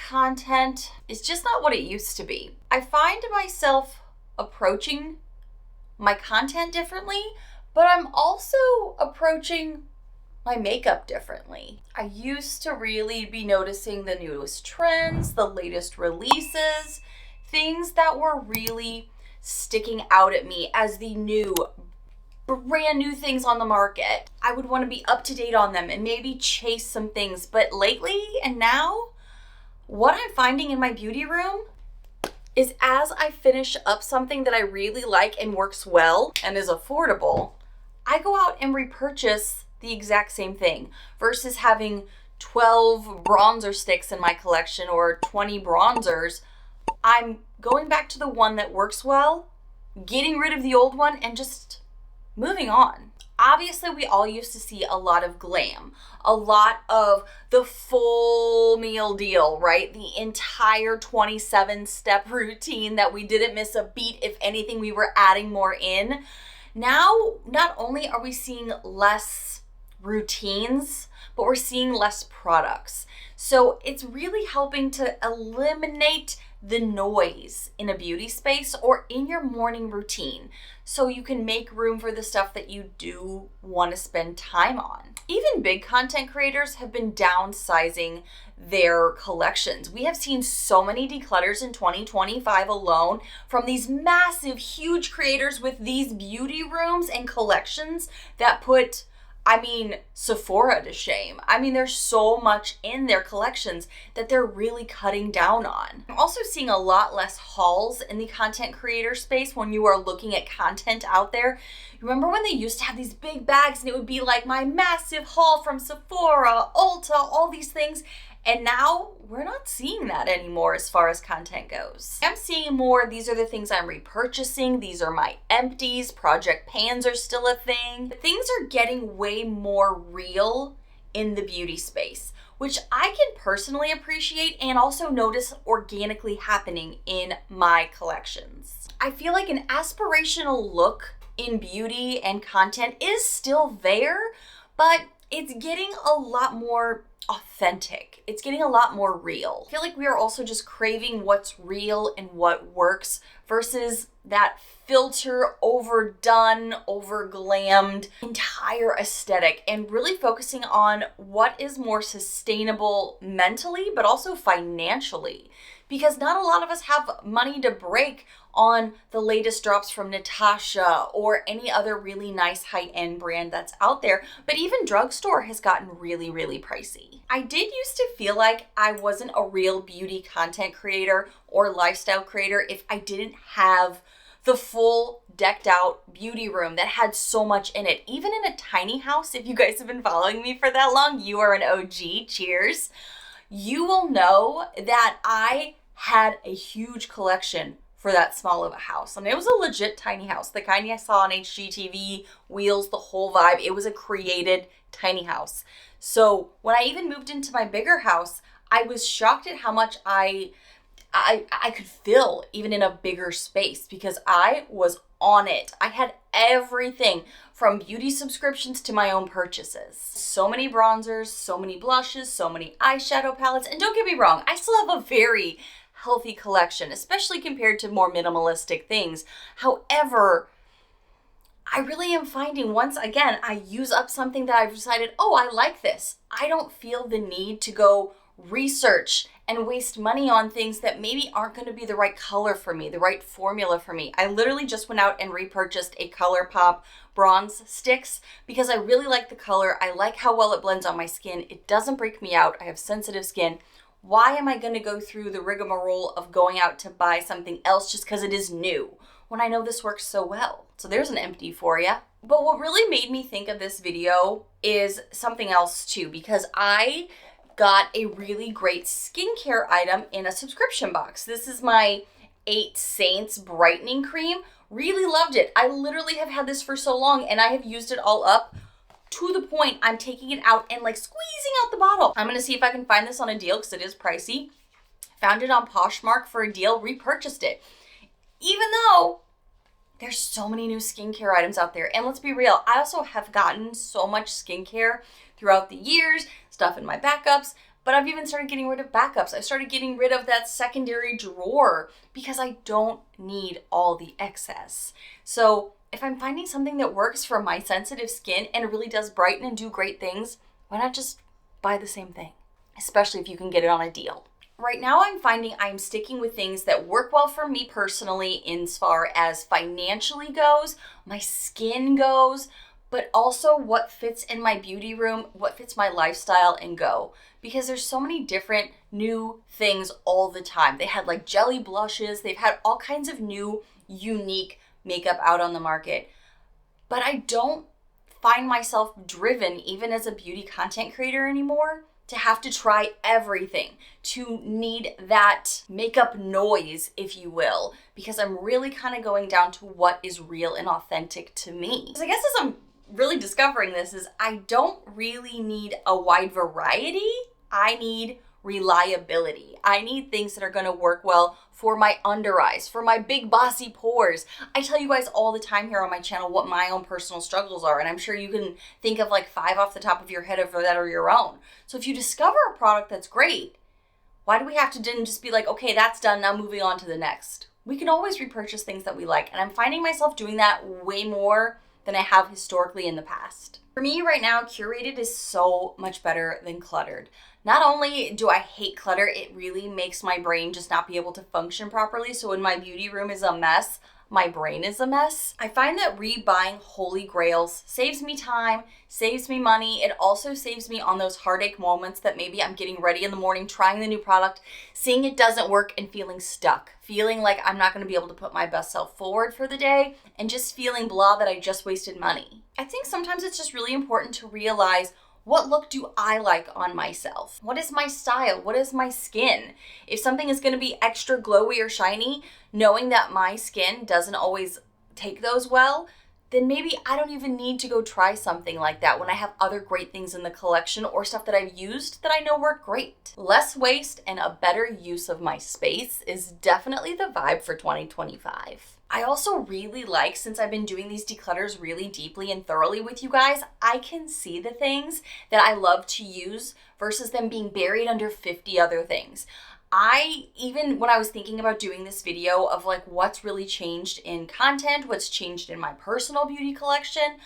content is just not what it used to be. I find myself approaching my content differently, but I'm also approaching my makeup differently. I used to really be noticing the newest trends, the latest releases, things that were really sticking out at me as the brand new things on the market. I would want to be up to date on them and maybe chase some things. But lately and now, what I'm finding in my beauty room is as I finish up something that I really like and works well and is affordable, I go out and repurchase the exact same thing versus having 12 bronzer sticks in my collection or 20 bronzers. I'm going back to the one that works well, getting rid of the old one, and just moving on. Obviously, we all used to see a lot of glam, a lot of the full meal deal, right? The entire 27-step routine that we didn't miss a beat. If anything, we were adding more in. Now, not only are we seeing less routines, but we're seeing less products. So it's really helping to eliminate the noise in a beauty space or in your morning routine so you can make room for the stuff that you do want to spend time on. Even big content creators have been downsizing their collections. We have seen so many declutters in 2025 alone from these massive, huge creators with these beauty rooms and collections that put Sephora to shame. There's so much in their collections that they're really cutting down on. I'm also seeing a lot less hauls in the content creator space when you are looking at content out there. Remember when they used to have these big bags and it would be like my massive haul from Sephora, Ulta, all these things. And now we're not seeing that anymore as far as content goes. I'm seeing more, these are the things I'm repurchasing, these are my empties, project pans are still a thing. Things are getting way more real in the beauty space, which I can personally appreciate and also notice organically happening in my collections. I feel like an aspirational look in beauty and content is still there, but it's getting a lot more authentic. It's getting a lot more real. I feel like we are also just craving what's real and what works versus that filter, overdone, overglammed entire aesthetic, and really focusing on what is more sustainable mentally, but also financially. Because not a lot of us have money to break on the latest drops from Nichole or any other really nice high-end brand that's out there. But even drugstore has gotten really, really pricey. I did used to feel like I wasn't a real beauty content creator or lifestyle creator if I didn't have the full decked out beauty room that had so much in it. Even in a tiny house, if you guys have been following me for that long, you are an OG, cheers. You will know that I had a huge collection for that small of a house. And it was a legit tiny house, the kind I saw on HGTV, wheels, the whole vibe. It was a created tiny house. So when I even moved into my bigger house, I was shocked at how much I could fill even in a bigger space because I was on it. I had everything from beauty subscriptions to my own purchases. So many bronzers, so many blushes, so many eyeshadow palettes. And don't get me wrong, I still have a very healthy collection, especially compared to more minimalistic things. However, I really am finding once again, I use up something that I've decided, oh, I like this. I don't feel the need to go research and waste money on things that maybe aren't going to be the right color for me, the right formula for me. I literally just went out and repurchased a ColourPop bronze sticks because I really like the color. I like how well it blends on my skin. It doesn't break me out. I have sensitive skin. Why am I going to go through the rigmarole of going out to buy something else just because it is new when I know this works so well? So there's an empty for you. But what really made me think of this video is something else too, because I got a really great skincare item in a subscription box. This is my 8 Saints brightening cream. Really loved it. I literally have had this for so long and I have used it all up to the point I'm taking it out and like squeezing out the bottle. I'm gonna see if I can find this on a deal because it is pricey. Found it on Poshmark for a deal, repurchased it. Even though there's so many new skincare items out there. And let's be real, I also have gotten so much skincare throughout the years, stuff in my backups. But I've even started getting rid of backups. I started getting rid of that secondary drawer because I don't need all the excess. So if I'm finding something that works for my sensitive skin and really does brighten and do great things, why not just buy the same thing? Especially if you can get it on a deal. Right now, I'm finding I'm sticking with things that work well for me personally as far as financially goes, my skin goes, but also what fits in my beauty room, what fits my lifestyle and go. Because there's so many different new things all the time. They had like jelly blushes, they've had all kinds of new, unique makeup out on the market. But I don't find myself driven, even as a beauty content creator anymore, to have to try everything, to need that makeup noise, if you will, because I'm really kind of going down to what is real and authentic to me. So I guess as I'm really discovering this is I don't really need a wide variety. I need reliability. I need things that are going to work well for my under eyes, for my big bossy pores. I tell you guys all the time here on my channel what my own personal struggles are, and I'm sure you can think of like 5 off the top of your head of that are your own. So if you discover a product that's great, why do we have to then just be like, okay, that's done, now moving on to the next? We can always repurchase things that we like, and I'm finding myself doing that way more than I have historically in the past. For me right now, curated is so much better than cluttered. Not only do I hate clutter, it really makes my brain just not be able to function properly. So when my beauty room is a mess, my brain is a mess. I find that rebuying holy grails saves me time, saves me money. It also saves me on those heartache moments that maybe I'm getting ready in the morning, trying the new product, seeing it doesn't work and feeling stuck, feeling like I'm not gonna be able to put my best self forward for the day, and just feeling blah that I just wasted money. I think sometimes it's just really important to realize, what look do I like on myself? What is my style? What is my skin? If something is gonna be extra glowy or shiny, knowing that my skin doesn't always take those well, then maybe I don't even need to go try something like that when I have other great things in the collection or stuff that I've used that I know work great. Less waste and a better use of my space is definitely the vibe for 2025. I also really like, since I've been doing these declutters really deeply and thoroughly with you guys, I can see the things that I love to use versus them being buried under 50 other things. Even when I was thinking about doing this video of like what's really changed in content, what's changed in my personal beauty collection,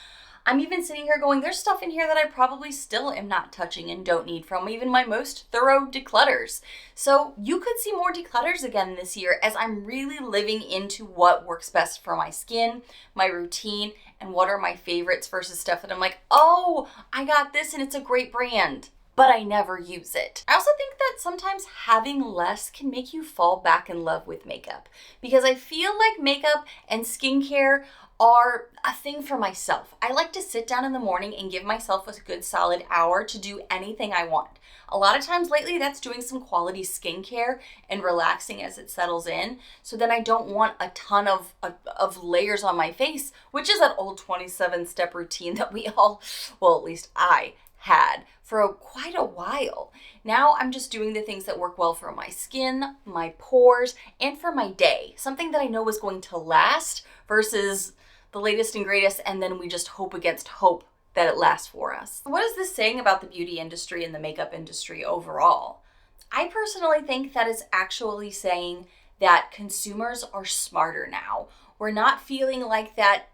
I'm even sitting here going, there's stuff in here that I probably still am not touching and don't need from even my most thorough declutters. So you could see more declutters again this year as I'm really living into what works best for my skin, my routine, and what are my favorites versus stuff that I'm like, oh, I got this and it's a great brand, but I never use it. I also think that sometimes having less can make you fall back in love with makeup, because I feel like makeup and skincare are a thing for myself. I like to sit down in the morning and give myself a good solid hour to do anything I want. A lot of times lately, that's doing some quality skincare and relaxing as it settles in. So then I don't want a ton of layers on my face, which is that old 27-step routine that we all, well, at least I had for quite a while. Now I'm just doing the things that work well for my skin, my pores, and for my day. Something that I know is going to last versus the latest and greatest, and then we just hope against hope that it lasts for us. What is this saying about the beauty industry and the makeup industry overall? I personally think that it's actually saying that consumers are smarter now. We're not feeling like that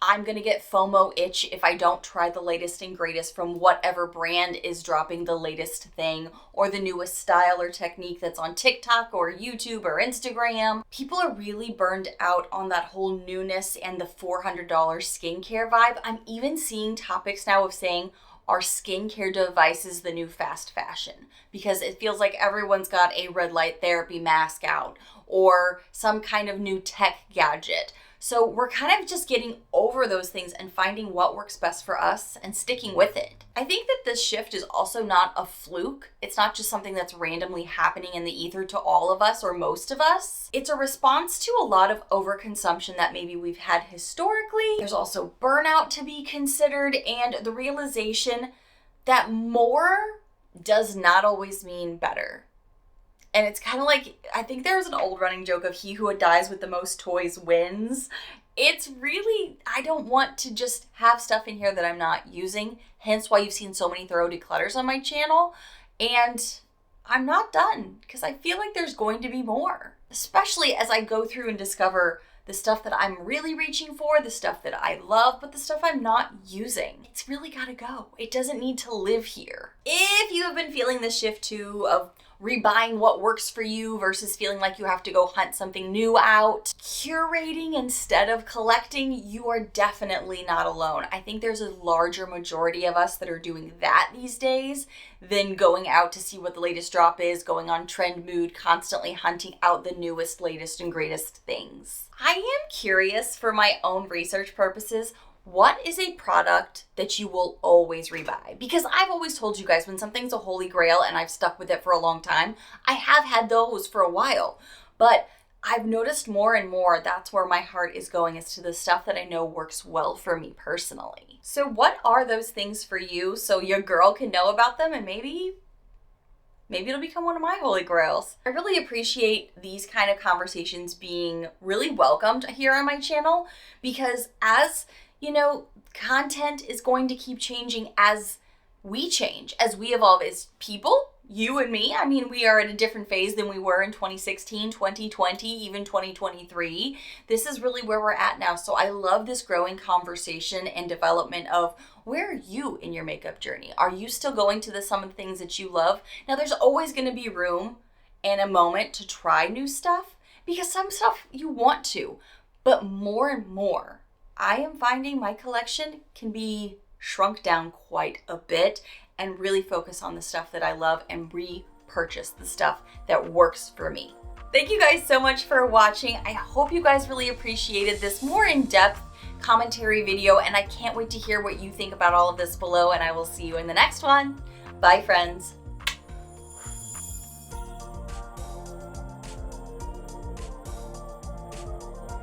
I'm gonna get FOMO itch if I don't try the latest and greatest from whatever brand is dropping the latest thing or the newest style or technique that's on TikTok or YouTube or Instagram. People are really burned out on that whole newness and the $400 skincare vibe. I'm even seeing topics now of saying, are skincare devices the new fast fashion? Because it feels like everyone's got a red light therapy mask out or some kind of new tech gadget. So we're kind of just getting over those things and finding what works best for us and sticking with it. I think that this shift is also not a fluke. It's not just something that's randomly happening in the ether to all of us or most of us. It's a response to a lot of overconsumption that maybe we've had historically. There's also burnout to be considered and the realization that more does not always mean better. And it's kind of like, I think there's an old running joke of he who dies with the most toys wins. It's really, I don't want to just have stuff in here that I'm not using, hence why you've seen so many thorough declutters on my channel. And I'm not done because I feel like there's going to be more, especially as I go through and discover the stuff that I'm really reaching for, the stuff that I love, but the stuff I'm not using. It's really gotta go. It doesn't need to live here. If you have been feeling this shift too of rebuying what works for you versus feeling like you have to go hunt something new out, curating instead of collecting, you are definitely not alone. I think there's a larger majority of us that are doing that these days than going out to see what the latest drop is, going on trend mood, constantly hunting out the newest, latest, and greatest things. I am curious for my own research purposes, what is a product that you will always rebuy? Because I've always told you guys when something's a holy grail and I've stuck with it for a long time, I have had those for a while, but I've noticed more and more that's where my heart is going, is to the stuff that I know works well for me personally. So what are those things for you so your girl can know about them and maybe it'll become one of my holy grails. I really appreciate these kind of conversations being really welcomed here on my channel because as you know, content is going to keep changing as we change, as we evolve as people, you and me. I mean, we are at a different phase than we were in 2016, 2020, even 2023. This is really where we're at now. So I love this growing conversation and development of where are you in your makeup journey? Are you still going to some of the things that you love? Now, there's always going to be room and a moment to try new stuff because some stuff you want to, but more and more, I am finding my collection can be shrunk down quite a bit and really focus on the stuff that I love and repurchase the stuff that works for me. Thank you guys so much for watching. I hope you guys really appreciated this more in-depth commentary video, and I can't wait to hear what you think about all of this below, and I will see you in the next one. Bye, friends.